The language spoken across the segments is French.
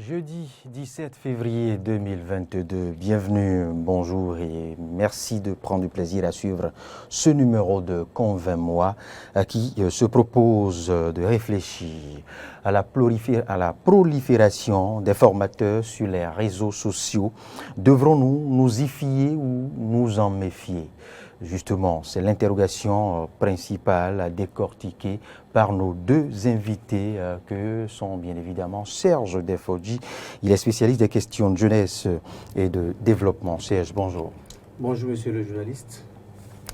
Jeudi 17 février 2022, bienvenue, bonjour et merci de prendre du plaisir à suivre ce numéro de Convainc-moi qui se propose de réfléchir à la prolifération des formateurs sur les réseaux sociaux. Devrons-nous nous y fier ou nous en méfier ? Justement, c'est l'interrogation principale à décortiquer par nos deux invités que sont bien évidemment Serge Defodji. Il est spécialiste des questions de jeunesse et de développement. Serge, bonjour. Bonjour monsieur le journaliste.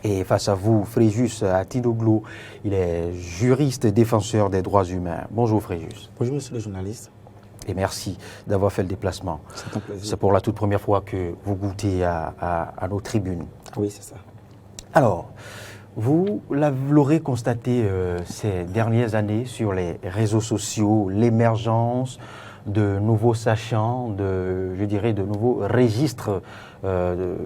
Et face à vous, Fréjus Atinoglou, il est juriste et défenseur des droits humains. Bonjour Fréjus. Bonjour monsieur le journaliste. Et merci d'avoir fait le déplacement. C'est un plaisir. C'est pour la toute première fois que vous goûtez à nos tribunes. Oui, c'est ça. Alors, vous l'aurez constaté ces dernières années sur les réseaux sociaux, l'émergence de nouveaux sachants, de nouveaux registres, de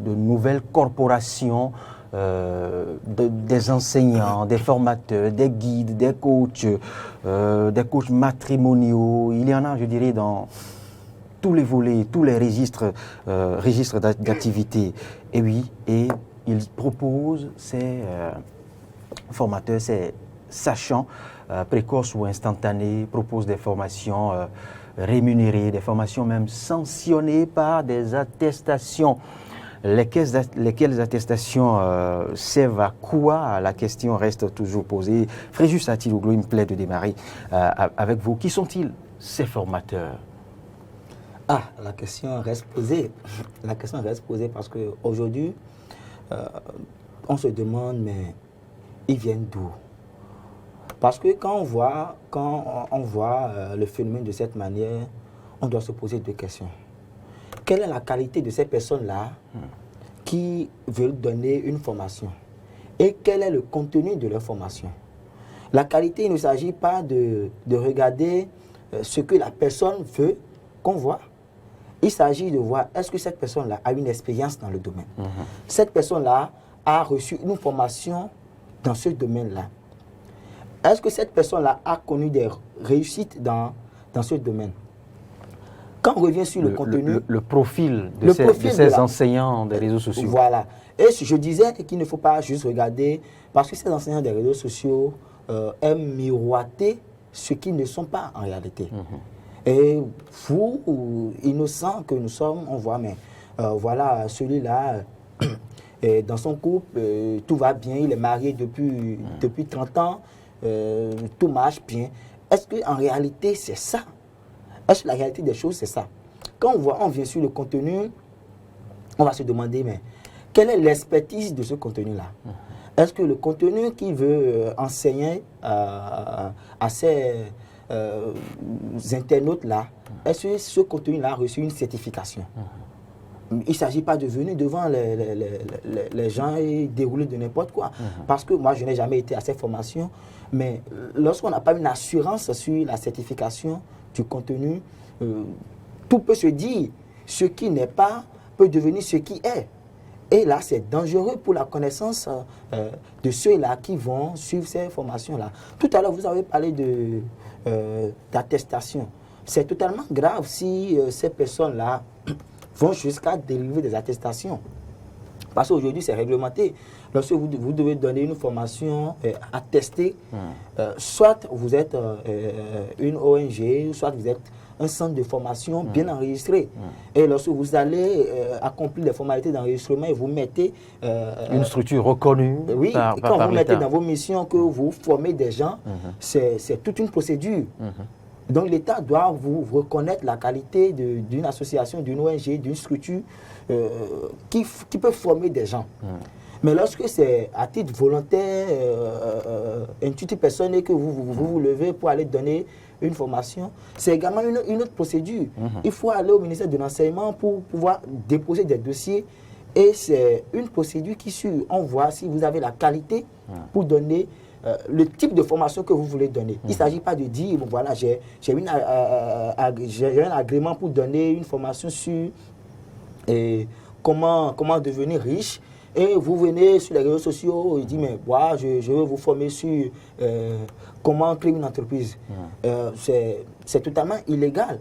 nouvelles corporations, des enseignants, des formateurs, des guides, des coachs matrimoniaux. Il y en a, je dirais, dans tous les volets, tous les registres d'activité. Et oui, et il propose ces formateurs, ces sachants précoces ou instantanés, propose des formations rémunérées, des formations même sanctionnées par des attestations. Lesquelles attestations servent à quoi? La question reste toujours posée. Fréjus Atinoglou, il me plaît de démarrer avec vous. Qui sont-ils, ces formateurs? La question reste posée. La question reste posée parce qu'aujourd'hui, on se demande, mais ils viennent d'où? Parce que quand on voit le phénomène de cette manière, on doit se poser deux questions. Quelle est la qualité de ces personnes-là qui veulent donner une formation? Et quel est le contenu de leur formation? La qualité, il ne s'agit pas de regarder ce que la personne veut qu'on voit. Il s'agit de voir, est-ce que cette personne-là a une expérience dans le domaine? Cette personne-là a reçu une formation dans ce domaine-là. Est-ce que cette personne-là a connu des réussites dans ce domaine? Quand on revient sur le contenu... Le profil de ces enseignants des réseaux sociaux. Voilà. Et je disais qu'il ne faut pas juste regarder, parce que ces enseignants des réseaux sociaux aiment miroiter ce qu'ils ne sont pas en réalité. Et vous, innocents que nous sommes, on voit, mais voilà, celui-là, dans son couple, tout va bien, il est marié depuis 30 ans, tout marche bien. Est-ce qu'en réalité, c'est ça? Est-ce que la réalité des choses, c'est ça? Quand on vient sur le contenu, on va se demander, mais quelle est l'expertise de ce contenu-là? Est-ce que le contenu qui veut enseigner à ces internautes-là, est-ce que ce contenu-là a reçu une certification? Il ne s'agit pas de venir devant les gens et dérouler de n'importe quoi. Parce que moi, je n'ai jamais été à ces formations, mais lorsqu'on n'a pas une assurance sur la certification du contenu, tout peut se dire. Ce qui n'est pas peut devenir ce qui est. Et là, c'est dangereux pour la connaissance de ceux-là qui vont suivre ces formations-là. Tout à l'heure, vous avez parlé d'attestation. C'est totalement grave si ces personnes-là vont jusqu'à délivrer des attestations. Parce qu'aujourd'hui, c'est réglementé. Lorsque vous devez donner une formation attestée, soit vous êtes une ONG, soit vous êtes un centre de formation bien enregistré. Et lorsque vous allez accomplir les formalités d'enregistrement et vous mettez... une structure reconnue par quand vous mettez l'État. dans vos missions que vous formez des gens, c'est toute une procédure. Donc l'État doit vous reconnaître la qualité d'une association, d'une ONG, d'une structure qui peut former des gens. Mais lorsque c'est à titre volontaire, intuitif personnel que vous levez pour aller donner une formation, c'est également une autre procédure. Il faut aller au ministère de l'Enseignement pour pouvoir déposer des dossiers. Et c'est une procédure qui suit. On voit si vous avez la qualité pour donner le type de formation que vous voulez donner. Il ne s'agit pas de dire, bon voilà, j'ai un agrément pour donner une formation sur comment devenir riche. Et vous venez sur les réseaux sociaux et dites, mais voilà, je veux vous former sur comment créer une entreprise. C'est totalement illégal.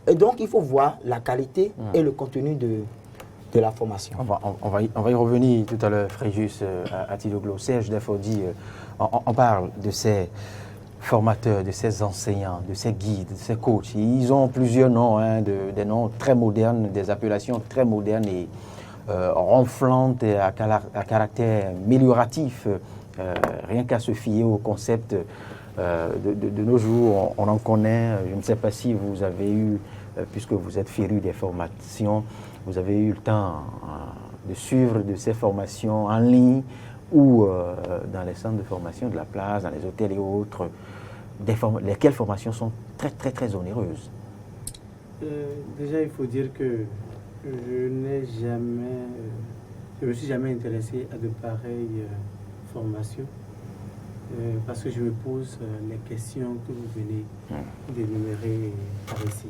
Et donc, il faut voir la qualité et le contenu de la formation. On va y revenir tout à l'heure, Fréjus, à Tidoglo. Serge Defodi, on parle de ces formateurs, de ces enseignants, de ces guides, de ces coachs. Ils ont plusieurs noms, des noms très modernes, des appellations très modernes et ronflantes et à caractère amélioratif. Rien qu'à se fier au concept de nos jours, on en connaît. Je ne sais pas si vous avez eu, puisque vous êtes féru des formations, vous avez eu le temps de suivre de ces formations en ligne ou dans les centres de formation de la place, dans les hôtels et autres, lesquelles formations sont très, très, très onéreuses. Déjà, il faut dire que je me suis jamais intéressé à de pareilles formations parce que je me pose les questions que vous venez d'énumérer par ici.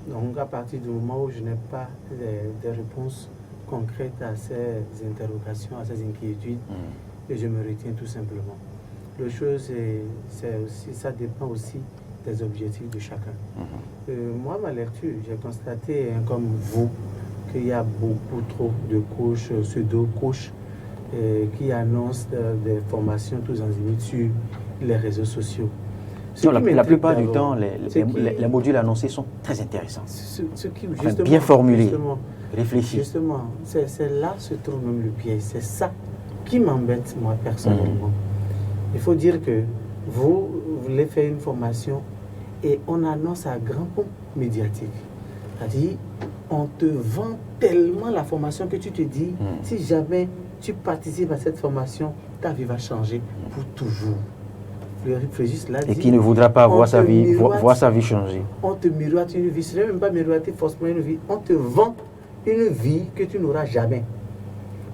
Donc, à partir du moment où je n'ai pas des réponses concrètes à ces interrogations, à ces inquiétudes, je me retiens tout simplement. La chose, ça dépend aussi des objectifs de chacun. Moi, ma lecture, j'ai constaté, comme vous, qu'il y a beaucoup trop de coachs, pseudo-coachs, qui annoncent des formations tous azimuts sur les réseaux sociaux. Non, la plupart du temps, les modules annoncés sont très intéressants. Bien formulés, réfléchis. Justement, c'est là se trouve même le piège. C'est ça qui m'embête, moi, personnellement. Il faut dire que vous voulez faire une formation et on annonce à grand pont médiatique. C'est-à-dire, on te vend tellement la formation que tu te dis, si jamais tu participes à cette formation, ta vie va changer pour toujours. Et qui ne voudra pas voir sa vie changer. On te miroite une vie, ce n'est même pas miroiter forcément une vie, on te vend une vie que tu n'auras jamais.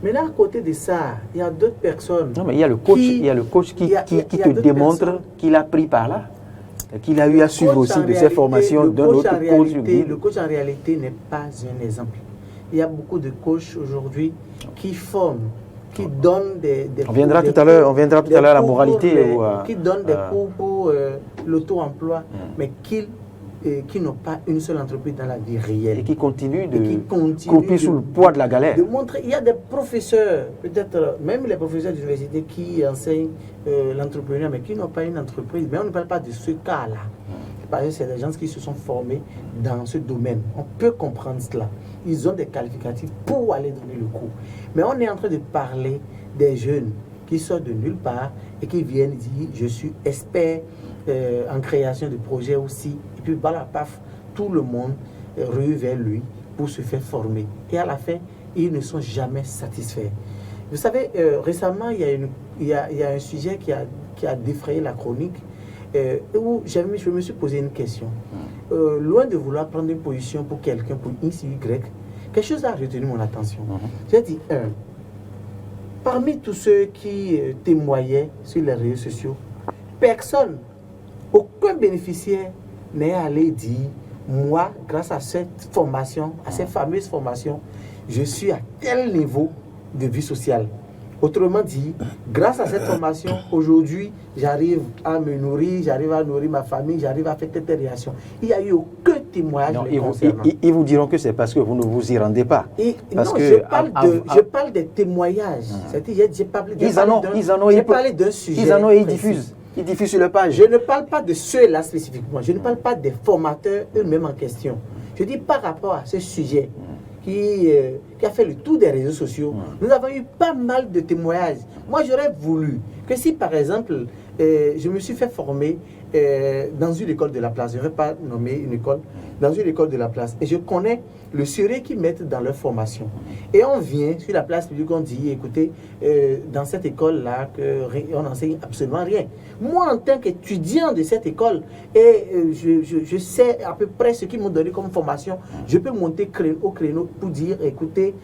Maintenant, à côté de ça, il y a d'autres personnes. Non, mais il y a le coach qui te démontre qu'il a pris par là, qu'il a eu à suivre aussi de ses formations d'un autre coach. Le coach en réalité n'est pas un exemple. Il y a beaucoup de coachs aujourd'hui qui forment, qui donnent des on viendra tout à l'heure à la moralité. Qui donnent des cours pour l'auto-emploi, mais qui n'ont pas une seule entreprise dans la vie réelle. Et qui continuent de couper sous le poids de la galère. De montrer, il y a des professeurs, peut-être même les professeurs d'université qui enseignent l'entrepreneuriat, mais qui n'ont pas une entreprise. Mais on ne parle pas de ce cas-là. Parce que c'est des gens qui se sont formés dans ce domaine. On peut comprendre cela. Ils ont des qualificatifs pour aller donner le cours. Mais on est en train de parler des jeunes qui sortent de nulle part et qui viennent dire « je suis expert en création de projets aussi ». Et puis voilà, paf, tout le monde rue vers lui pour se faire former. Et à la fin, ils ne sont jamais satisfaits. Vous savez, récemment, il y a un sujet qui a défrayé la chronique où je me suis posé une question. Loin de vouloir prendre une position pour quelqu'un, pour X, Y, quelque chose a retenu mon attention. J'ai dit, parmi tous ceux qui témoignaient sur les réseaux sociaux, personne, aucun bénéficiaire n'est allé dire, moi, grâce à cette formation, à cette fameuse formation, je suis à tel niveau de vie sociale. Autrement dit, grâce à cette formation, aujourd'hui, j'arrive à me nourrir, j'arrive à nourrir ma famille, j'arrive à faire telle réaction. Il n'y a eu aucun témoignage concernant. Ils vous diront que c'est parce que vous ne vous y rendez pas. Je parle des témoignages. J'ai parlé d'un sujet. Ils en ont et ils diffusent. Ils diffusent sur leur page. Je ne parle pas de ceux-là spécifiquement. Je ne parle pas des formateurs eux-mêmes en question. Je dis par rapport à ce sujet qui a fait le tour des réseaux sociaux, nous avons eu pas mal de témoignages. Moi, j'aurais voulu que si, par exemple, je me suis fait former dans une école de la place, je ne vais pas nommer une école, dans une école de la place, et je connais le sérieux qu'ils mettent dans leur formation. Et on vient sur la place publique, on dit, écoutez, dans cette école-là, on n'enseigne absolument rien. Moi, en tant qu'étudiant de cette école, et je sais à peu près ce qu'ils m'ont donné comme formation, je peux monter au créneau pour dire, écoutez,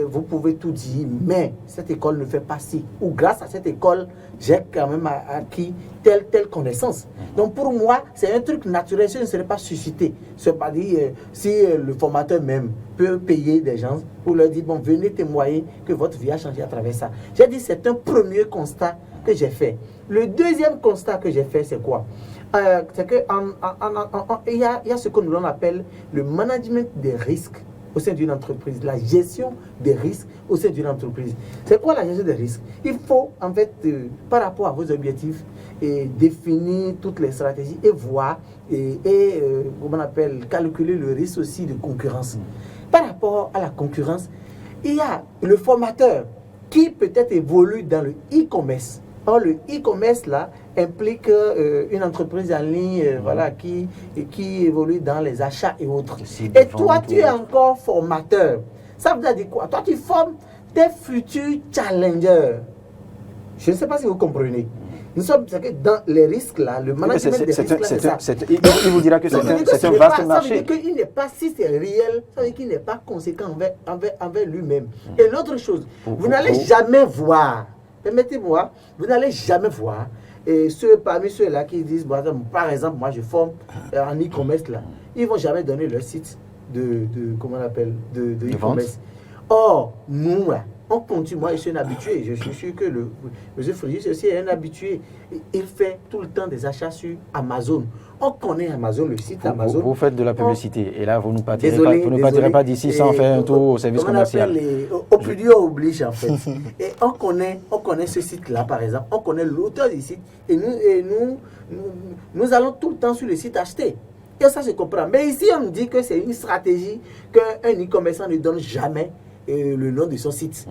vous pouvez tout dire, mais cette école ne fait pas ci. Ou grâce à cette école, j'ai quand même acquis telle connaissance. Donc pour moi, c'est un truc naturel, ce ne serait pas suscité. C'est pas dire, si le formateur même peut payer des gens pour leur dire, bon, venez témoigner que votre vie a changé à travers ça. J'ai dit, c'est un premier constat que j'ai fait. Le deuxième constat que j'ai fait, c'est quoi? C'est qu'il y a ce que l'on appelle le management des risques au sein d'une entreprise, la gestion des risques au sein d'une entreprise. C'est quoi la gestion des risques? Il faut, en fait, par rapport à vos objectifs, définir toutes les stratégies et voir, comment on appelle, calculer le risque aussi de concurrence. Par rapport à la concurrence, il y a le formateur qui peut-être évolue dans le e-commerce. Or, le e-commerce, là, implique une entreprise en ligne voilà, qui évolue dans les achats et autres. Et toi, tu es encore formateur. Ça veut dire quoi? Toi, tu formes tes futurs challengers. Je ne sais pas si vous comprenez. Nous sommes dans les risques, là, le management des risques, là, c'est ça. Il vous dira que c'est un vaste marché. Ça veut dire qu'il n'est pas, si c'est réel, ça veut dire qu'il n'est pas conséquent envers lui-même. Et l'autre chose, vous n'allez jamais voir, permettez-moi, vous n'allez jamais voir, et parmi ceux-là qui disent, par exemple, moi je forme en e-commerce, là, ils ne vont jamais donner leur site comment on appelle, de e-commerce. Or, nous, là, on continue, moi je suis un habitué, je suis sûr que M. Frégis aussi est un habitué. Il fait tout le temps des achats sur Amazon. On connaît Amazon, le site Amazon. Vous faites de la publicité et là vous ne partirez pas d'ici sans faire un tour au service commercial. Au plus dur oblige en fait. Et on connaît ce site-là par exemple, on connaît l'auteur du site et nous allons tout le temps sur le site acheter. Et ça se comprend. Mais ici on nous dit que c'est une stratégie qu'un e-commerçant ne donne jamais le nom de son site.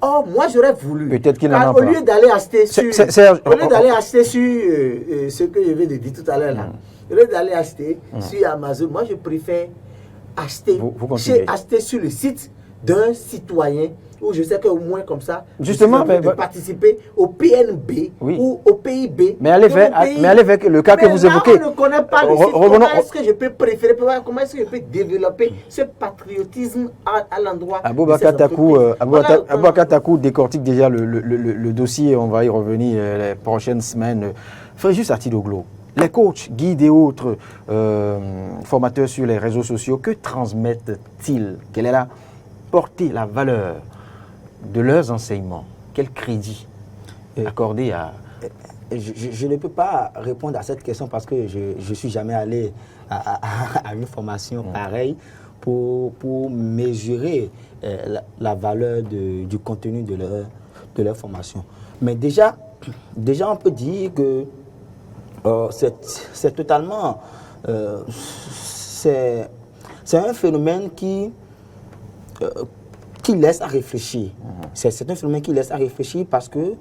Or, moi j'aurais voulu. Peut-être qu'il n'en a pas. Au lieu d'aller acheter sur. Au lieu d'aller acheter sur ce que je viens de dire tout à l'heure là. Au lieu d'aller acheter sur Amazon, moi je préfère acheter, acheter sur le site d'un citoyen où je sais qu'au moins comme ça, justement, de participer au PNB ou au PIB. Mais allez avec le cas que vous évoquez. On ne connaît pas le site. Comment est-ce que je peux préférer, comment est-ce que je peux développer ce patriotisme à l'endroit Aboubakar Takou décortique déjà le dossier, on va y revenir les prochaines semaines. Fréjus Artidoglo, les coachs, guides et autres formateurs sur les réseaux sociaux, que transmettent-ils? Quelle est la portée, la valeur de leurs enseignements? Quel crédit accordé à... Je ne peux pas répondre à cette question parce que je ne suis jamais allé à une formation pareille pour mesurer la valeur du contenu de leur formation. Mais déjà on peut dire que c'est totalement... c'est un phénomène qui laisse à réfléchir. C'est un phénomène qui laisse à réfléchir parce que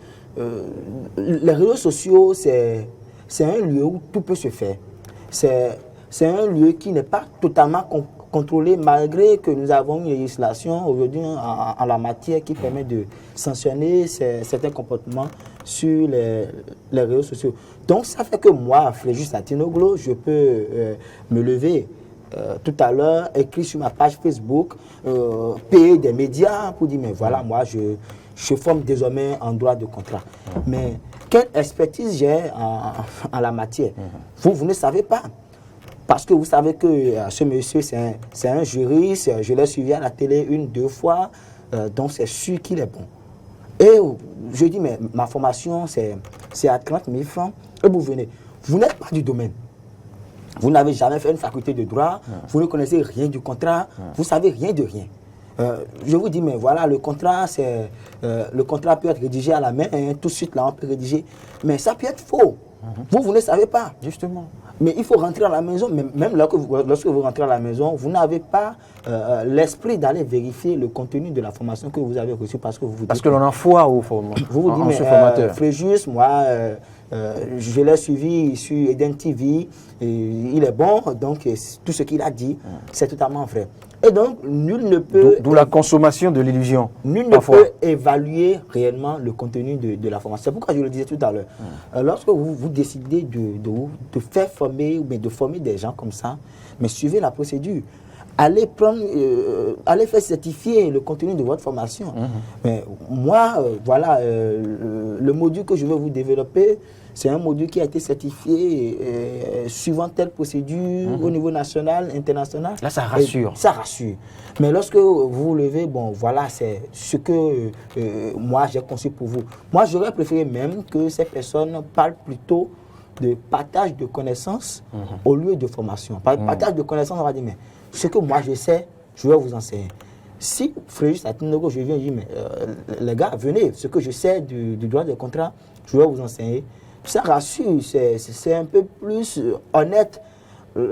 les réseaux sociaux, c'est un lieu où tout peut se faire. C'est un lieu qui n'est pas totalement contrôlé malgré que nous avons une législation aujourd'hui en la matière qui permet de sanctionner certains comportements sur les réseaux sociaux. Donc ça fait que moi, Fréjus Artidoglo, je peux me lever tout à l'heure, écrit sur ma page Facebook, payer des médias pour dire, mais voilà, moi, je forme désormais en droit de contrat. Mais quelle expertise j'ai en la matière? Vous ne savez pas. Parce que vous savez que ce monsieur, c'est un juriste, je l'ai suivi à la télé 1-2 fois, donc c'est sûr qu'il est bon. Et je dis, mais ma formation, c'est à 30 000 francs, et vous venez. Vous n'êtes pas du domaine. Vous n'avez jamais fait une faculté de droit, vous ne connaissez rien du contrat, vous ne savez rien de rien. Je vous dis, mais voilà, le contrat peut être rédigé à la main, tout de suite là on peut rédiger, mais ça peut être faux. Vous ne savez pas. Justement. Mais il faut rentrer à la maison, même lorsque vous rentrez à la maison, vous n'avez pas l'esprit d'aller vérifier le contenu de la formation que vous avez reçue parce que parce que l'on en foi au formateur. Vous vous dites, mais Fréjus, moi, je l'ai suivi sur Eden TV, il est bon, donc tout ce qu'il a dit, c'est totalement vrai. Et donc, nul ne peut... D'où la consommation de l'illusion. Nul ne peut évaluer réellement le contenu de la formation. C'est pourquoi je le disais tout à l'heure. Lorsque vous décidez de faire former, ou bien de former des gens comme ça, mais suivez la procédure. Allez faire certifier le contenu de votre formation. Mais moi, voilà, le module que je veux vous développer, c'est un module qui a été certifié suivant telle procédure au niveau national, international. Là, ça rassure. Ça rassure. Mais lorsque vous vous levez, bon, voilà, c'est ce que moi j'ai conçu pour vous. Moi, j'aurais préféré même que ces personnes parlent plutôt de partage de connaissances au lieu de formation. Par partage de connaissances, on va dire, mais ce que moi je sais, je vais vous enseigner. Si Fréjus Atinogo, je viens et dis, mais les gars, venez, ce que je sais du droit des contrats, je vais vous enseigner. Ça rassure, c'est un peu plus honnête.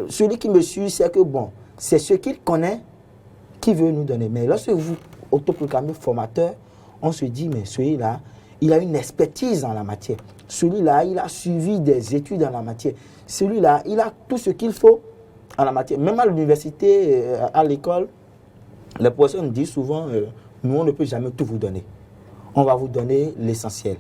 Celui qui me suit, c'est que bon, c'est ce qu'il connaît qui veut nous donner. Mais lorsque vous autoproclamez formateur, on se dit, mais celui-là, il a une expertise en la matière. Celui-là, il a suivi des études en la matière. Celui-là, il a tout ce qu'il faut en la matière. Même à l'université, à l'école, les professeurs nous disent souvent, nous, on ne peut jamais tout vous donner. On va vous donner l'essentiel.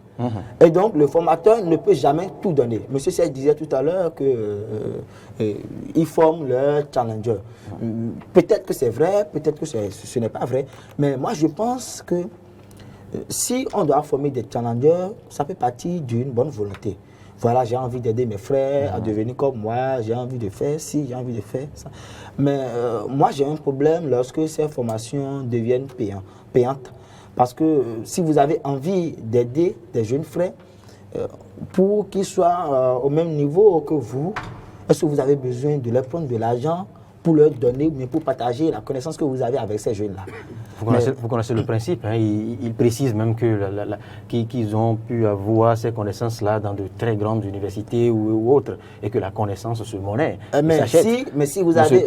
Et donc, le formateur ne peut jamais tout donner. Monsieur Serge disait tout à l'heure qu'ils forment leur challenger. Peut-être que c'est vrai, peut-être que ce n'est pas vrai. Mais moi, je pense que si on doit former des challengers, ça fait partie d'une bonne volonté. Voilà, j'ai envie d'aider mes frères à devenir comme moi, j'ai envie de faire ci, j'ai envie de faire ça. Mais moi, j'ai un problème lorsque ces formations deviennent payantes. Parce que si vous avez envie d'aider des jeunes frères pour qu'ils soient au même niveau que vous, est-ce que vous avez besoin de leur prendre de l'argent pour leur donner, mais pour partager la connaissance que vous avez avec ces jeunes-là? Vous connaissez le principe, hein, il précise même qu'ils ont pu avoir ces connaissances-là dans de très grandes universités ou autres, et que la connaissance se monnaie. Mais si vous avez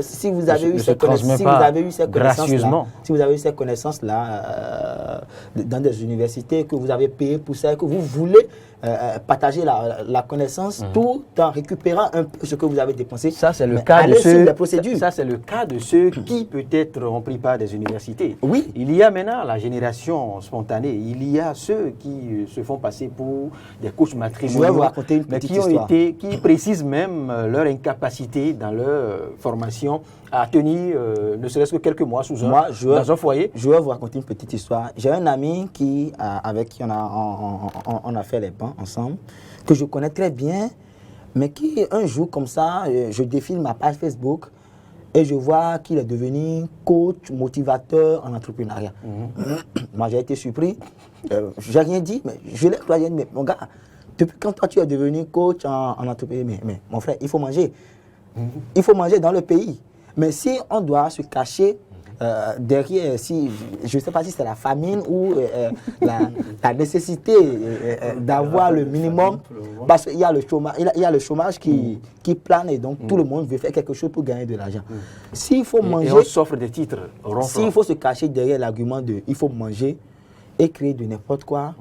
eu ces connaissances-là dans des universités, que vous avez payé pour ça, que vous voulez partager la connaissance tout en récupérant un peu ce que vous avez dépensé. Ça, c'est le cas de ceux qui peut-être ont pris part des universités. Oui. Il y a maintenant la génération spontanée. Il y a ceux qui se font passer pour des coachs matrimoniaux. Je vais vous raconter une petite histoire. Qui précisent même leur incapacité dans leur formation à tenir ne serait-ce que quelques mois dans un foyer. Je vais vous raconter une petite histoire. J'ai un ami avec qui on a fait les bancs ensemble, que je connais très bien, mais qui un jour comme ça, je défile ma page Facebook et je vois qu'il est devenu coach, motivateur en entrepreneuriat. Moi, j'ai été surpris. Je n'ai rien dit, mais je l'ai croyé. Mais mon gars, depuis quand toi tu es devenu coach en entrepreneuriat? Mais mon frère, il faut manger. Il faut manger dans le pays. Mais si on doit se cacher derrière, je ne sais pas si c'est la famine ou la nécessité d'avoir le minimum, parce qu'il y a le chômage, qui plane et donc tout le monde veut faire quelque chose pour gagner de l'argent. S'il faut manger, et on s'offre des titres. S'il faut se cacher derrière l'argument de il faut manger et créer de n'importe quoi,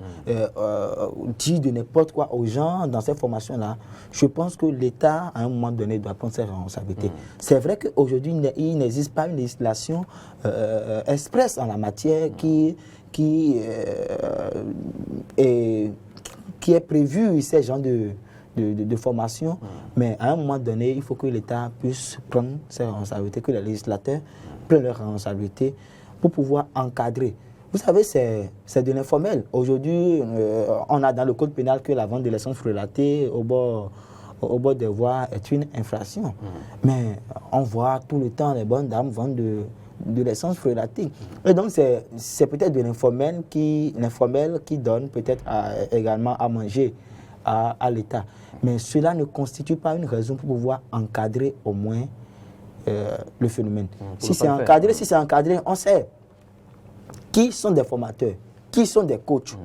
dire de n'importe quoi aux gens dans cette formation-là, je pense que l'État, à un moment donné, doit prendre ses responsabilités. C'est vrai qu'aujourd'hui, il n'existe pas une législation expresse en la matière qui est prévue ces genres de formation, mais à un moment donné, il faut que l'État puisse prendre ses responsabilités, que les législateurs prennent leurs responsabilités pour pouvoir encadrer. Vous savez, c'est de l'informel. Aujourd'hui, on a dans le code pénal que la vente de l'essence frelatée au bord des voies est une infraction. Mais on voit tout le temps les bonnes dames vendre de l'essence frelatée. Et donc, c'est peut-être de l'informel qui donne peut-être également à manger à l'État. Mais cela ne constitue pas une raison pour pouvoir encadrer au moins le phénomène. Si c'est encadré, on sait qui sont des formateurs, qui sont des coachs.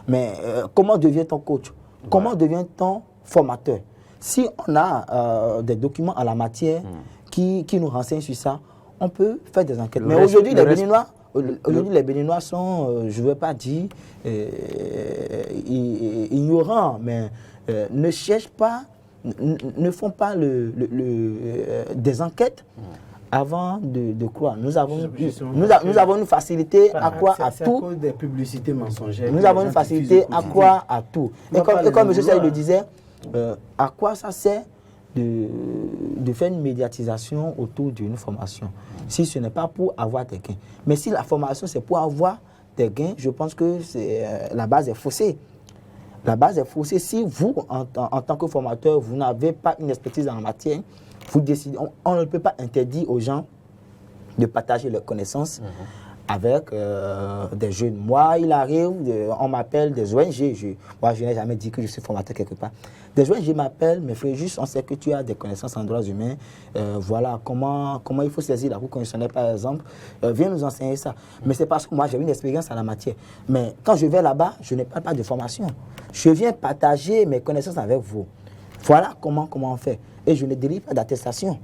Mais comment devient-on coach? Comment devient-on formateur? Si on a des documents en la matière qui nous renseignent sur ça, on peut faire des enquêtes. Mais aujourd'hui, les Béninois sont, je ne veux pas dire ignorants, mais ne cherchent pas, ne font pas des enquêtes avant de croire. Nous avons une facilité à croire à tout. À cause des publicités mensongères. Nous avons une facilité à croire à tout. Et comme M. Sey le disait, à quoi ça sert de faire une médiatisation autour d'une formation si ce n'est pas pour avoir des gains? Mais si la formation c'est pour avoir des gains, je pense que la base est faussée. La base est faussée. Si vous, en tant que formateur, vous n'avez pas une expertise en la matière, vous décidez, on ne peut pas interdire aux gens de partager leurs connaissances avec des jeunes. Moi, il arrive, on m'appelle des ONG. Moi, je n'ai jamais dit que je suis formateur quelque part. Des ONG m'appellent, mais frère, juste on sait que tu as des connaissances en droits humains. Voilà, comment il faut saisir la cour constitutionnelle, par exemple. Viens nous enseigner ça. Mais c'est parce que moi, j'ai une expérience en la matière. Mais quand je vais là-bas, je ne parle pas de formation. Je viens partager mes connaissances avec vous. Voilà comment on fait. Et je ne délivre pas d'attestation.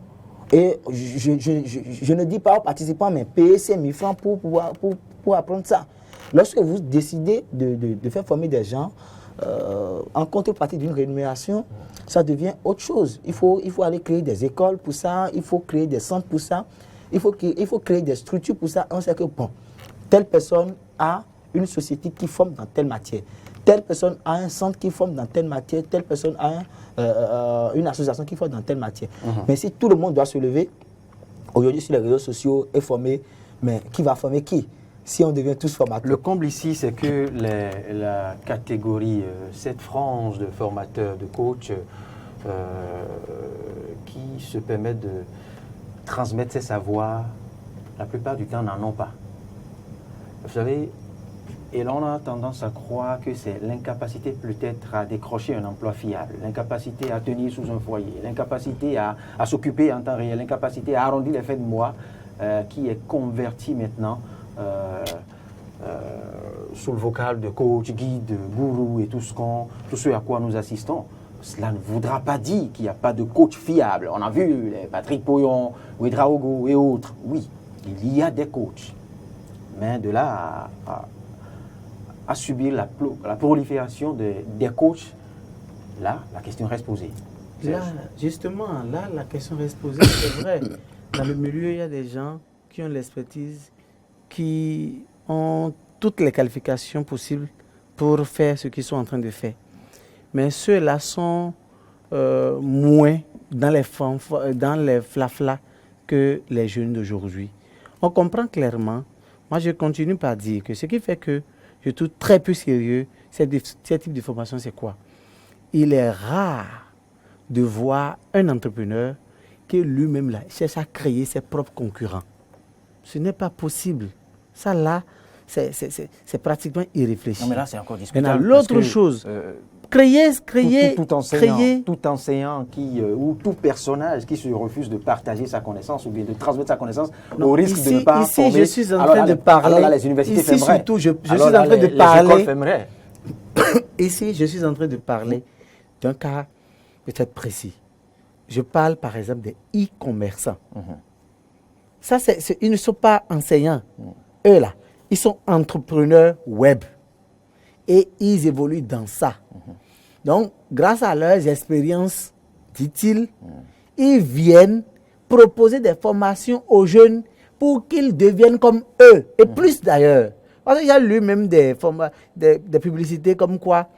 Et je ne dis pas aux participants, mais payez ces 1000 francs pour apprendre ça. Lorsque vous décidez de faire former des gens en contrepartie d'une rémunération, ça devient autre chose. Il faut aller créer des écoles pour ça, il faut créer des centres pour ça, il faut créer des structures pour ça. On sait que, bon, telle personne a une société qui forme dans telle matière. Telle personne a un centre qui forme dans telle matière, telle personne a une association qui forme dans telle matière. Mais si tout le monde doit se lever, aujourd'hui sur les réseaux sociaux, et former, mais qui va former qui? Si on devient tous formateurs. Le comble ici, c'est que la catégorie, cette frange de formateurs, de coachs, qui se permettent de transmettre ces savoirs, la plupart du temps n'en ont pas. Vous savez, et l'on a tendance à croire que c'est l'incapacité peut-être à décrocher un emploi fiable, l'incapacité à tenir sous un foyer, l'incapacité à s'occuper en temps réel, l'incapacité à arrondir les fins de mois qui est converti maintenant sous le vocal de coach, guide, gourou et tout ce à quoi nous assistons. Cela ne voudra pas dire qu'il n'y a pas de coach fiable. On a vu les Patrick Poyon, Ouedraogo et autres. Oui, il y a des coachs. Mais de là à subir la prolifération des coachs, là, la question reste posée. Là, justement, la question reste posée. C'est vrai, dans le milieu, il y a des gens qui ont l'expertise, qui ont toutes les qualifications possibles pour faire ce qu'ils sont en train de faire. Mais ceux-là sont moins dans les flaflas que les jeunes d'aujourd'hui. On comprend clairement. Moi, je continue par dire que ce qui fait que je trouve très peu sérieux ce type de formation, c'est quoi? Il est rare de voir un entrepreneur qui lui-même là cherche à créer ses propres concurrents. Ce n'est pas possible. Ça là, c'est pratiquement irréfléchi. Non, mais là, c'est encore discutable. Maintenant, l'autre chose, créer tout enseignant ou tout personnage qui se refuse de partager sa connaissance ou bien de transmettre sa connaissance au risque de ne pas former. Ici, je suis en train de parler. Alors là, les universités ici, fermeraient. surtout, je suis Alors en là, train de parler. les écoles fermeraient. Ici, je suis en train de parler d'un cas peut-être précis. Je parle par exemple des e-commerçants. Ça, ils ne sont pas enseignants. Eux là, ils sont entrepreneurs web. Et ils évoluent dans ça. Donc, grâce à leurs expériences, dit-il, ils viennent proposer des formations aux jeunes pour qu'ils deviennent comme eux, et plus d'ailleurs. Parce qu'il y a lui-même des publicités comme quoi,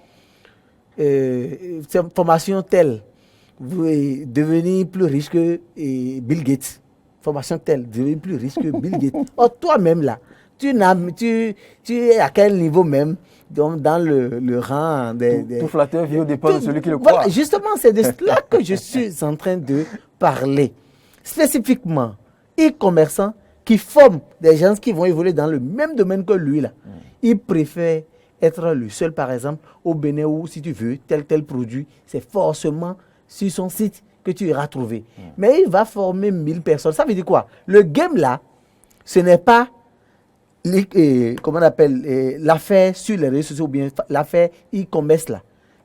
formation telle, vous devenir plus riche que Bill Gates. Formation telle, devenir plus riche que Bill Gates. Or, toi-même là, tu es à quel niveau même dans le rang des... Tout flatteur vit au départ de celui qui le croit. Voilà, justement, c'est de cela que je suis en train de parler. Spécifiquement, e-commerçants qui forment des gens qui vont évoluer dans le même domaine que lui. Là. Il préfère être le seul, par exemple, au Bénin où, si tu veux, tel produit, c'est forcément sur son site que tu iras trouver. Mais il va former 1000 personnes. Ça veut dire quoi? Le game, là, ce n'est pas... comment on appelle l'affaire sur les réseaux sociaux ou bien l'affaire e-commerce là,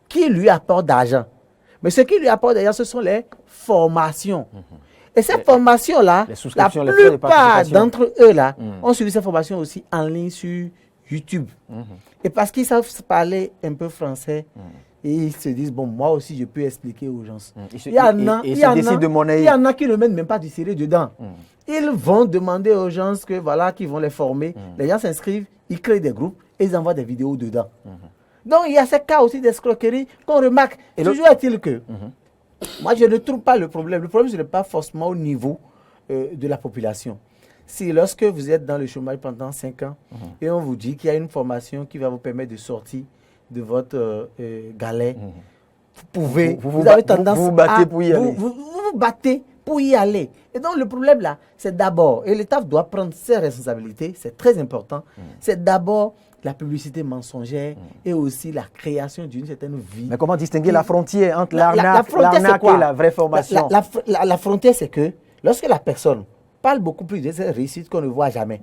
qui lui apporte d'argent. Mais ce qui lui apporte d'argent, ce sont les formations. Et ces formations-là, la plupart d'entre eux là, ont suivi ces formations aussi en ligne sur YouTube. Et parce qu'ils savent parler un peu français, et ils se disent, bon, moi aussi, je peux expliquer aux gens. Il y en a qui ne mettent même pas du sérieux dedans. Ils vont demander aux gens qui vont les former. Les gens s'inscrivent, ils créent des groupes et ils envoient des vidéos dedans. Donc, il y a ces cas aussi d'escroquerie qu'on remarque. Et toujours est-il que, moi, je ne trouve pas le problème. Le problème, ce n'est pas forcément au niveau de la population. Si lorsque vous êtes dans le chômage pendant 5 ans et on vous dit qu'il y a une formation qui va vous permettre de sortir de votre galet, vous avez tendance vous battez pour y aller. Vous battez pour y aller. Et donc le problème là, c'est d'abord, et l'État doit prendre ses responsabilités, c'est très important, c'est d'abord la publicité mensongère et aussi la création d'une certaine vie. Mais comment distinguer la frontière entre l'arnaque et la vraie formation? La frontière, c'est que lorsque la personne parle beaucoup plus de ses réussites qu'on ne voit jamais.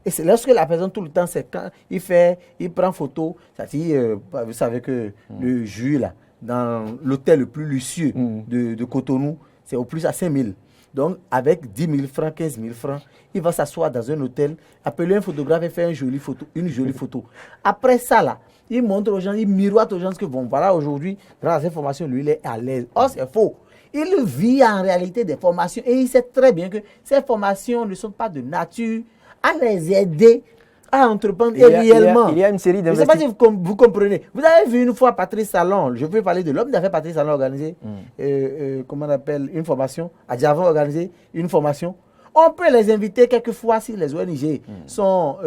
Et c'est lorsque la personne, tout le temps, c'est quand il prend photo, c'est-à-dire, vous savez que le jus, là, dans l'hôtel le plus luxueux de Cotonou, c'est au plus à 5 000. Donc, avec 10 000 francs, 15 000 francs, il va s'asseoir dans un hôtel, appeler un photographe et faire une jolie photo. Après ça, là, il montre aux gens, il miroite aux gens que, bon, voilà, aujourd'hui, grâce à cette formation, lui, il est à l'aise. Oh, c'est faux. Il vit en réalité des formations et il sait très bien que ces formations ne sont pas de nature à les aider à entreprendre réellement. Il y a une série d'investissements. Je ne sais pas si vous comprenez. Vous avez vu une fois Patrice Talon, je peux parler de l'homme d'affaires Patrice Talon organisé, comment on appelle, une formation. Adjavon organisé une formation. On peut les inviter quelquefois si les ONG sont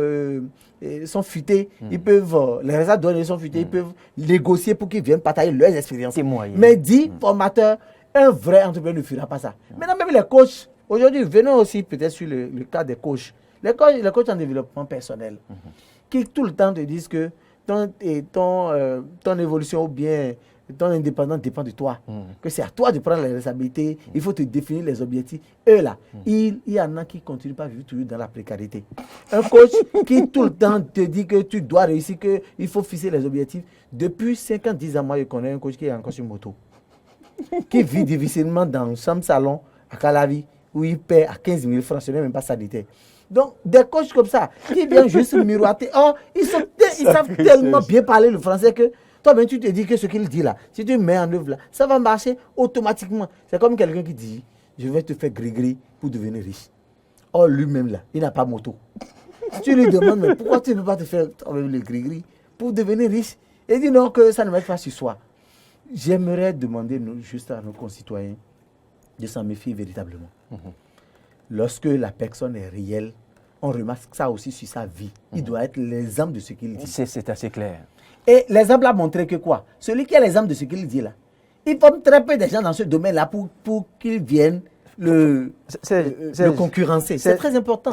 futés. Ils peuvent, les résultats d'ONG sont futés, ils peuvent négocier pour qu'ils viennent partager leurs expériences. Mais 10 formateurs, un vrai entrepreneur ne fera pas ça. Maintenant, même les coachs, aujourd'hui, venons aussi peut-être sur le cas des coachs. Les coachs en développement personnel, qui tout le temps te disent que ton évolution ou bien ton indépendance dépend de toi. Que c'est à toi de prendre les responsabilités, il faut te définir les objectifs. Eux là, il y en a qui ne continuent pas à vivre toujours dans la précarité. Un coach qui tout le temps te dit que tu dois réussir, qu'il faut fixer les objectifs. Depuis 5 ans, 10 ans, moi je connais un coach qui est encore sur moto, qui vit difficilement dans son salon à Calavi, où il paie à 15 000 francs, ce n'est même pas sanitaire. Donc, des coachs comme ça, qui viennent juste miroiter, ils savent tellement bien parler le français que toi-même, tu te dis que ce qu'il dit là, si tu mets en œuvre là, ça va marcher automatiquement. C'est comme quelqu'un qui dit, je vais te faire gris-gris pour devenir riche. Or, lui-même là, il n'a pas moto. Tu lui demandes, mais pourquoi tu ne peux pas te faire le gris-gris pour devenir riche? Il dit non, que ça ne va pas sur soi. J'aimerais demander juste à nos concitoyens de s'en méfier véritablement. Lorsque la personne est réelle, on remarque ça aussi sur sa vie. Il doit être l'exemple de ce qu'il dit. C'est assez clair. Et l'exemple a montré que quoi? Celui qui est l'exemple de ce qu'il dit là, il forme très peu de gens dans ce domaine-là pour qu'ils viennent le concurrencer. C'est très important.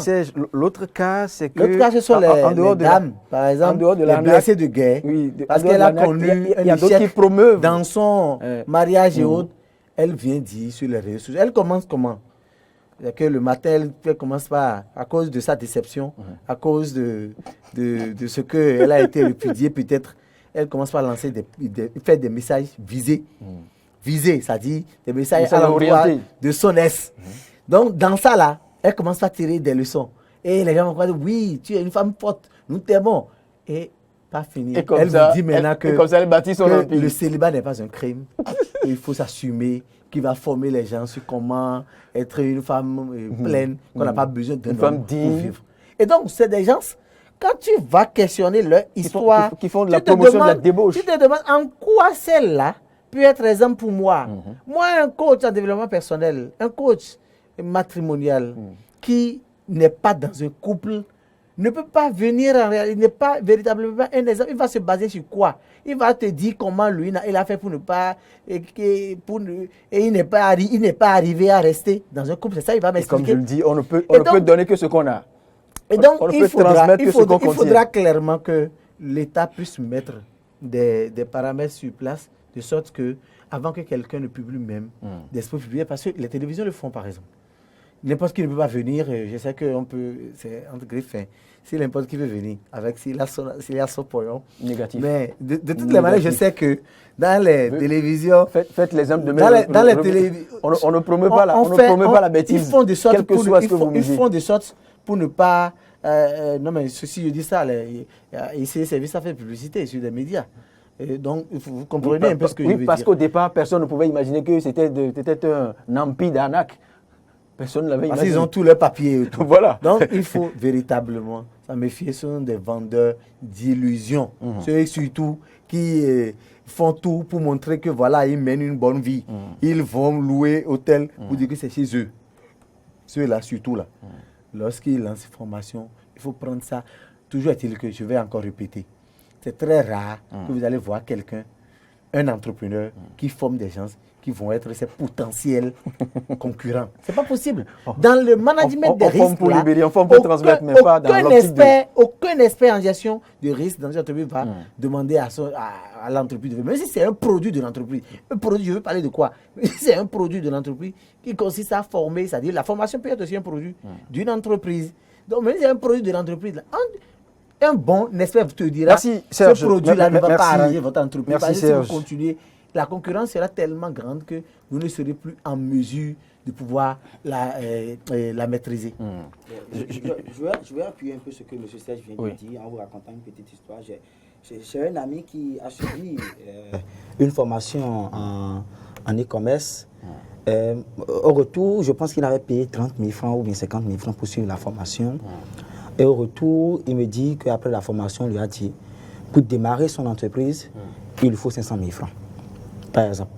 L'autre cas, c'est que... L'autre cas, ce sont les dames, par exemple, les blessés de guerre. Oui, parce qu'elle a connu un échec dans son mariage et autres. Elle vient dire sur les réseaux sociaux. Elle commence comment? Que le matin, elle commence par, à cause de sa déception, à cause de ce qu'elle a été répudiée, peut-être, elle commence par lancer faire des messages visés. Visés, c'est-à-dire des messages à l'endroit de son ex. Donc, dans ça, là, elle commence à tirer des leçons. Et les gens vont dire, oui, tu es une femme forte, nous t'aimons. Et pas fini. Elle vous dit maintenant que le célibat n'est pas un crime. Il faut s'assumer, qui va former les gens sur comment être une femme pleine, qu'on n'a pas besoin d'une femme digne pour vivre. Et donc, c'est des gens, quand tu vas questionner leur histoire, qui font de la promotion de la débauche. Tu te demandes en quoi celle-là peut être exemple pour moi. Moi, un coach en développement personnel, un coach matrimonial qui n'est pas dans un couple, ne peut pas venir en réalité, il n'est pas véritablement un exemple. Il va se baser sur quoi? Il va te dire comment lui, il a fait pour ne pas... Et il n'est pas arrivé à rester dans un couple. C'est ça, il va m'expliquer. Comme je le dis, on ne peut donner que ce qu'on a. Et donc, il faudra clairement que l'État puisse mettre des paramètres sur place, de sorte que, avant que quelqu'un ne publie même des spots publiés, parce que les télévisions le font, par exemple. N'importe qui ne peut pas venir, je sais qu'on peut, c'est entre griffes, si n'importe qui veut venir, avec s'il a son pognon. Négatif. Mais de toutes les manières, je sais que dans les télévisions... Faites l'exemple de dans les télévisions... On ne promeut pas la bêtise. Ils font de sorte pour ne pas... non mais ceci, je dis ça, ici, les services, ça fait publicité sur des médias. Et donc, vous comprenez un peu ce que je veux dire. Oui, parce qu'au départ, personne ne pouvait imaginer que c'était un empire d'arnaque. Personne ne l'avait imaginé. Parce qu'ils ont tous leurs papiers et tout. Voilà. Donc, il faut véritablement s'en méfier. Ce sont des vendeurs d'illusions. Ceux surtout qui font tout pour montrer que voilà, ils mènent une bonne vie. Ils vont louer hôtel pour dire que c'est chez eux. Ceux-là, surtout là. Lorsqu'ils lancent une formation, il faut prendre ça. Toujours est-il que je vais encore répéter. c'est très rare que vous allez voir quelqu'un, un entrepreneur qui forme des gens qui vont être ses potentiels concurrents. C'est pas possible. Dans le management des risques, forme pour libérer, on forme pour transmettre, mais pas dans l'optique aucun expert en gestion de risque dans une entreprise va demander à l'entreprise, même si c'est un produit de l'entreprise. Un produit, je veux parler de quoi? C'est un produit de l'entreprise qui consiste à former, c'est-à-dire la formation peut être aussi un produit d'une entreprise. Donc, même si c'est un produit de l'entreprise, un bon expert te dira, merci, Serge, ce produit-là ne va pas arranger votre entreprise. Merci, parce que Serge. si vous continuez, la concurrence sera tellement grande que vous ne serez plus en mesure de pouvoir la maîtriser. Je vais appuyer un peu ce que M. Serge vient de dire en vous racontant une petite histoire. J'ai un ami qui a suivi une formation en e-commerce. Au retour, je pense qu'il avait payé 30 000 francs ou bien 50 000 francs pour suivre la formation. Et au retour, il me dit qu'après la formation, on lui a dit, pour démarrer son entreprise, il lui faut 500 000 francs, par exemple.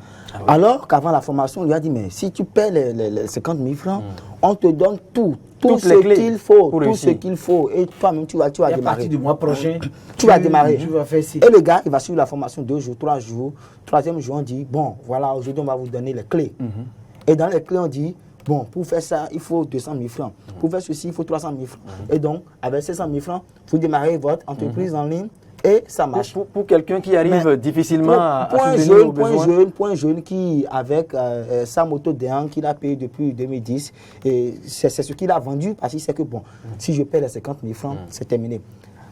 Alors qu'avant la formation, on lui a dit, mais si tu paies les 50 000 francs, on te donne tout ce qu'il faut, et toi-même, tu vas démarrer. À partir du mois prochain, tu vas démarrer. Tu vas faire ci. Et le gars, il va suivre la formation 2 jours, 3 jours. Troisième jour, on dit, bon, voilà, aujourd'hui, on va vous donner les clés. Et dans les clés, on dit, bon, pour faire ça, il faut 200 000 francs. Pour faire ceci, il faut 300 000 francs. Et donc, avec 500 000 francs, vous démarrez votre entreprise en ligne et ça marche. Pour quelqu'un qui arrive difficilement à subvenir aux besoins. Point jeune qui, avec sa moto D1 qu'il a payé depuis 2010, c'est ce qu'il a vendu parce qu'il sait que, bon, si je paie les 50 000 francs, c'est terminé.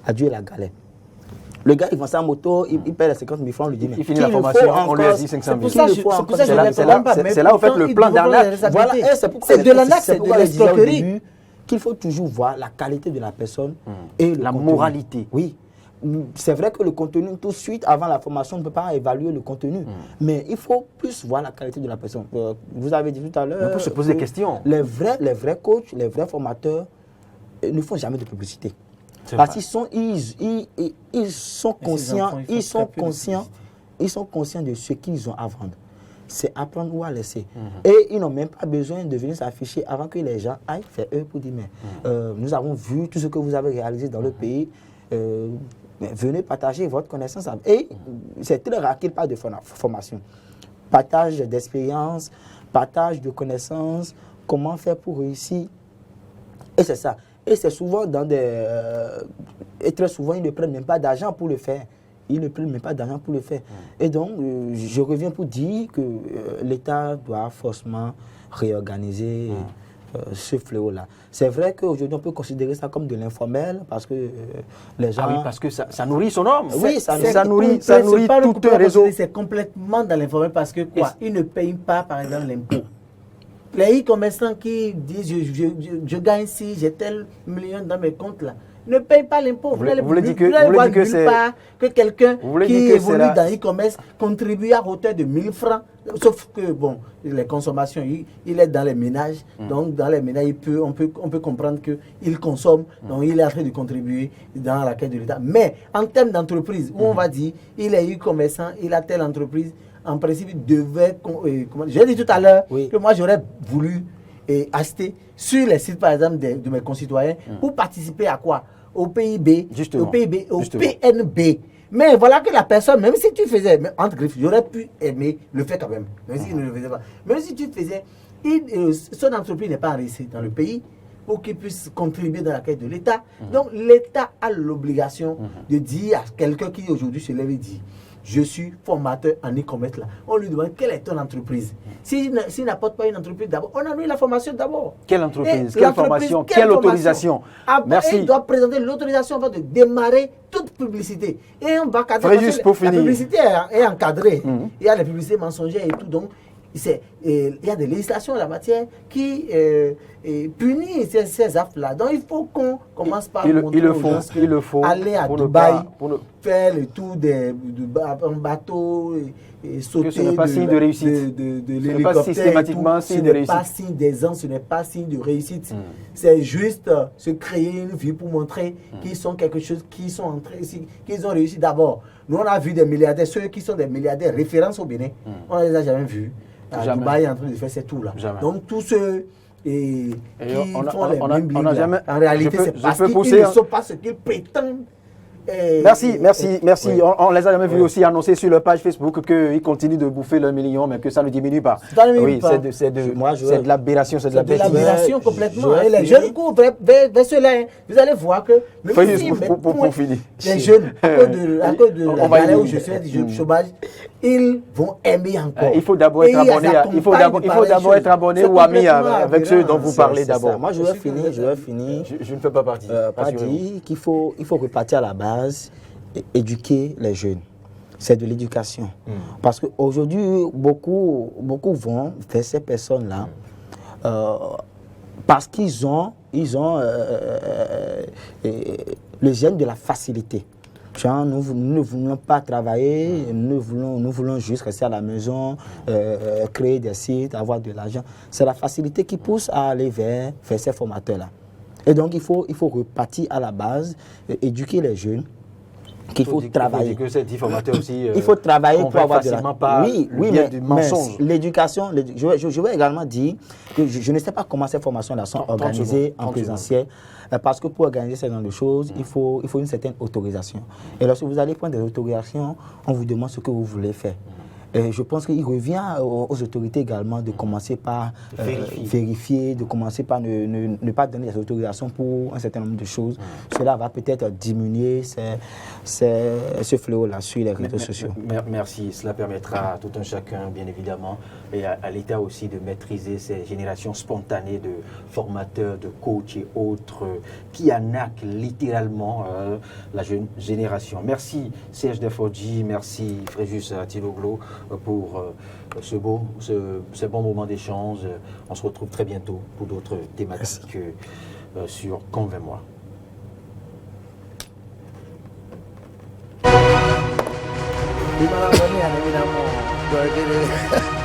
Adieu la galère. Le gars, il vend sa moto, il paie les 50 000 francs, on lui dit, mais il finit la formation, on lui a dit 500 000. C'est là où fait le plan d'arnaque. Voilà, c'est de l'arnaque, c'est de l'escroquerie. Qu'il faut toujours voir la qualité de la personne et la moralité. Oui. C'est vrai que le contenu, tout de suite, avant la formation, on ne peut pas évaluer le contenu. Mais il faut plus voir la qualité de la personne. Vous avez dit tout à l'heure... On peut se poser des questions. Les vrais coachs, les vrais formateurs ne font jamais de publicité. Parce qu'ils sont conscients de ce qu'ils ont à vendre. C'est apprendre ou à laisser. Et ils n'ont même pas besoin de venir s'afficher avant que les gens aillent faire eux pour dire, mais nous avons vu tout ce que vous avez réalisé dans le pays. Venez partager votre connaissance. Et c'est très rare qu'il parle de formation. Partage d'expérience, partage de connaissances, comment faire pour réussir. Et c'est ça. Et c'est souvent dans des... et très souvent, ils ne prennent même pas d'argent pour le faire. Ils ne prennent même pas d'argent pour le faire. Et donc, je reviens pour dire que l'État doit forcément réorganiser ce fléau-là. C'est vrai qu'aujourd'hui, on peut considérer ça comme de l'informel parce que les gens... Ah oui, parce que ça nourrit son homme. Oui, ça nourrit tout un réseau. C'est complètement dans l'informel parce que quoi? Ils ne payent pas, par exemple, l'impôt. Les e-commerçants qui disent je gagne si j'ai tel million dans mes comptes là, ne payent pas l'impôt. Vous voulez dire que quelqu'un qui évolue dans e-commerce contribue à hauteur de 1000 francs. Sauf que bon, les consommations, il est dans les ménages. Donc dans les ménages, on peut comprendre qu'il consomme. Donc il est en train de contribuer dans la caisse de l'État. Mais en termes d'entreprise, où on va dire, il est e-commerçant, il a telle entreprise. En principe, il devait... J'ai dit tout à l'heure que moi, j'aurais voulu acheter sur les sites, par exemple, de mes concitoyens pour participer à quoi? Au PIB, au PNB. Mais voilà que la personne, même si tu faisais, entre griffes, j'aurais pu aimer le faire quand même, même s'il ne le faisait pas. Même si tu faisais, son entreprise n'est pas enregistrée dans le pays pour qu'il puisse contribuer dans la caisse de l'État. Donc, l'État a l'obligation de dire à quelqu'un qui aujourd'hui se lève et dit je suis formateur en e-commerce là. On lui demande quelle est ton entreprise. S'il n'apporte pas une entreprise d'abord, on annule la formation d'abord. Quelle entreprise? Quelle formation? Quelle autorisation? Merci. Il doit présenter l'autorisation avant de démarrer toute publicité. Et on va cadrer. La publicité est encadrée. Il y a les publicités mensongères et tout. Donc, il y a des législations en la matière qui punissent ces actes-là. Donc, il faut qu'on commence par aller à Dubaï, faire le tour en bateau, et sauter ce n'est pas signe de réussite. de l'hélicoptère. Systématiquement signe de réussite. Ce n'est pas signe d'aisance, ce n'est pas signe de réussite. C'est juste se créer une vie pour montrer qu'ils sont quelque chose, qu'ils ont réussi d'abord. Nous, on a vu des milliardaires, ceux qui sont des milliardaires références au Bénin, on ne les a jamais vus. Dubaï est en train de faire ces tours-là. Donc, tous ceux qui font les mêmes en réalité, c'est parce qu'ils ne sont pas ce qu'ils prétendent Merci. Oui. On les a jamais vus Oui. aussi annoncer sur leur page Facebook qu'ils continuent de bouffer le million, mais que ça ne diminue pas. Ça ne diminue Oui, pas. c'est je- de l'aberration, c'est de la C'est de bêtise. l'aberration Je complètement. vais Et les finir. jeunes courent vers cela. Hein. Vous allez voir que le Fais film juste est pour point. finir. Les jeunes, à cause de On la va y galère où venir. je suis du chômage, ils vont aimer encore. Il faut d'abord Et être ils abonné, il faut accompagnent d'abord par les être abonné choses. ou ami C'est complètement avec ceux dont vous aberrant. parlez C'est ça. d'abord. Moi, je vais finir. Je ne fais pas partie. Pas rassurez-vous. dire qu'il faut repartir à la base et éduquer les jeunes. C'est de l'éducation. Parce qu'aujourd'hui, beaucoup vont vers ces personnes-là parce qu'ils ont le gène de la facilité. Genre, nous ne voulons pas travailler, nous voulons juste rester à la maison, créer des sites, avoir de l'argent. C'est la facilité qui pousse à aller vers ces formateurs-là. Et donc, il faut repartir à la base, éduquer les jeunes, qu'il faut travailler. Il faut dire que ces 10 formateurs aussi. Il faut travailler pour avoir de facilement pas Oui, mais du mensonge. l'éducation, je vais également dire que je ne sais pas comment ces formations-là sont 30 organisées secondes, en présentiel. Parce que pour organiser ce genre de choses, il faut une certaine autorisation. Et lorsque vous allez prendre des autorisations, on vous demande ce que vous voulez faire. Et je pense qu'il revient aux autorités également de commencer par vérifier, de commencer par ne pas donner des autorisations pour un certain nombre de choses. Cela va peut-être diminuer ce fléau-là sur les réseaux sociaux. Merci. Cela permettra à tout un chacun, bien évidemment, et à l'État aussi de maîtriser ces générations spontanées de formateurs, de coachs et autres qui arnaquent littéralement la jeune génération. Merci Serge Deforgy, merci Fréjus Atiloglo pour ce bon moment d'échange. On se retrouve très bientôt pour d'autres thématiques sur Convainc-moi. Di malam ini ada minum burger.